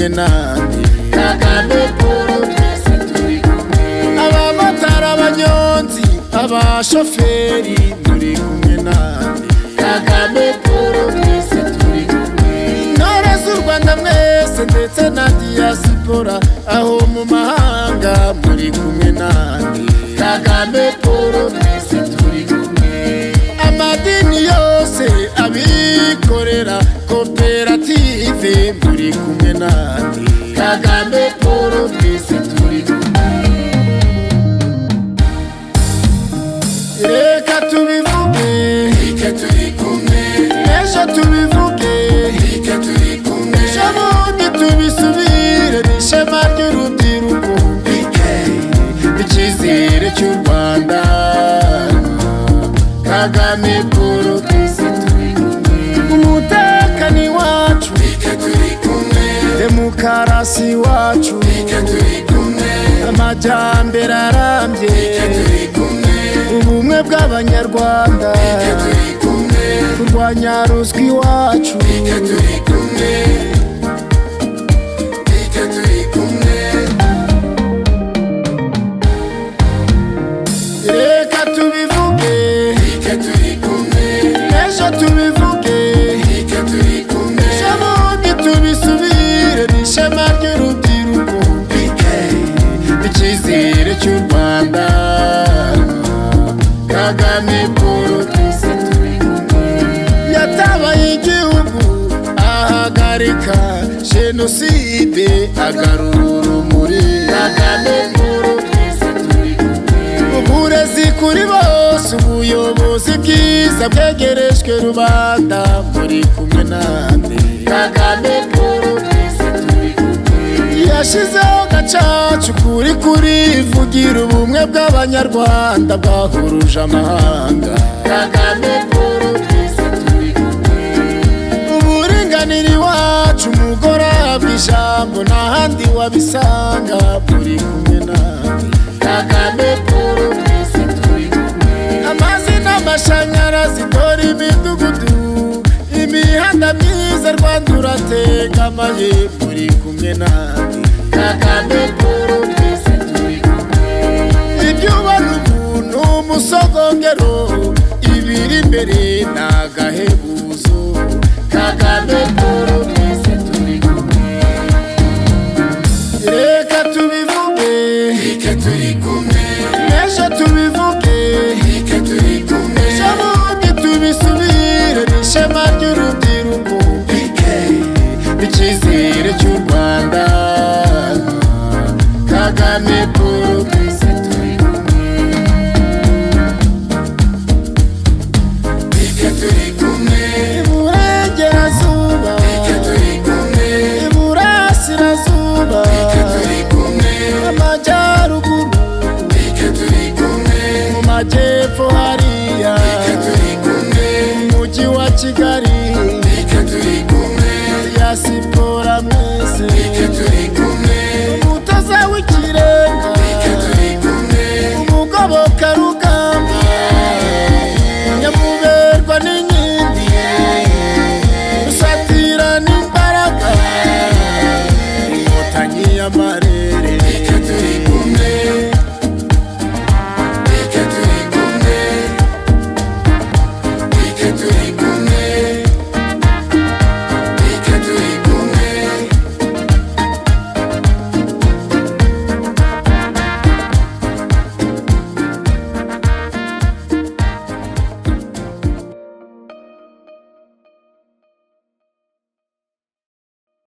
kumwe nande Kagame Paul twese turi kumwe abamotari abanyonzi abashoferi muri kumwe nande Kagame Paul twese turi kumwe intore z'u Rwanda mwese ndetse na diaspora aho mu mahanga muri kumwe nande Kagame Paul twese turi kumwe amadini yose abikorera koperative muri kumwe nande Kagame Paul twese turi kumwe reka tubivuge Ike turi kumwe ejo tubivuge Ike turi kumwe ejo bundi tubisubire n'ishema ry'urubyiruko icyizere cy'u Rwanda Kagame Paul twese turi kumwe umutekano wacu Ike turi kumwe demokarasi wacu Ike turi kumwe amajyambere arambye Ike turi kumwe ubumwe bw'abanyarwanda Ike turi kumwe kurwanya ruswa iwacu Ike turi kumwe Ike turi kumwe reka tubivuge Ike turi kumwe ejo tubivuge Ike turi kumwe ejo bundi tubisubire n'ishema ry'urubyiruko icyizere cy'u Rwanda Kagame Paul twese turi kumwe yatabaye igihugu ahagarika jenoside agarura urumuri Kagame Paul twese turi kumwe uburezi kuri bose ubuyobozi bwiza bwegerejwe rubanda muri kumwe nande Kagame Paul twese turi kumwe yashizeho gacacu kuri vugira ubumwe bw'abanyarwanda bwahuruje amahanga Kagame Paul twese turi kumwe uburinganire iwacu umugore ahabwa ijambo n'ahandi wabisanga muri kumwe nande Kagame Paul twese turi kumwe amazi n'amashanyarazi dore imidugudu imihanda myiza Rwanda urategamaye muri kumwe nande Kagame Paul twese turi kumwe ibyubana ubuntu umusogongero ibiri imbere ni agahebuzo Kagame Paul twese turi kumwe reka tubivuge Ike turi kumwe ejo tubivuge Ike turi kumwe ejo bundi tubisubire n'ishema ry'urubyiruko icyizere cy'u Rwanda Kagame Paul twese turi kumwe Ike turi kumwe iburengerazuba Ike turi kumwe iburasirazuba Ike turi kumwe amajyaruguru Ike turi kumwe mu majyepfo hariya Ike turi kumwe umujyi wa Kigali Ike turi kumwe diaspora mwese Ike turi kumwe umutoza w'ikirenga Ike turi kumwe umugoboka rugamba nyamuberwa n'inkindi rusatira n'imbaraga inkotanyi y'amare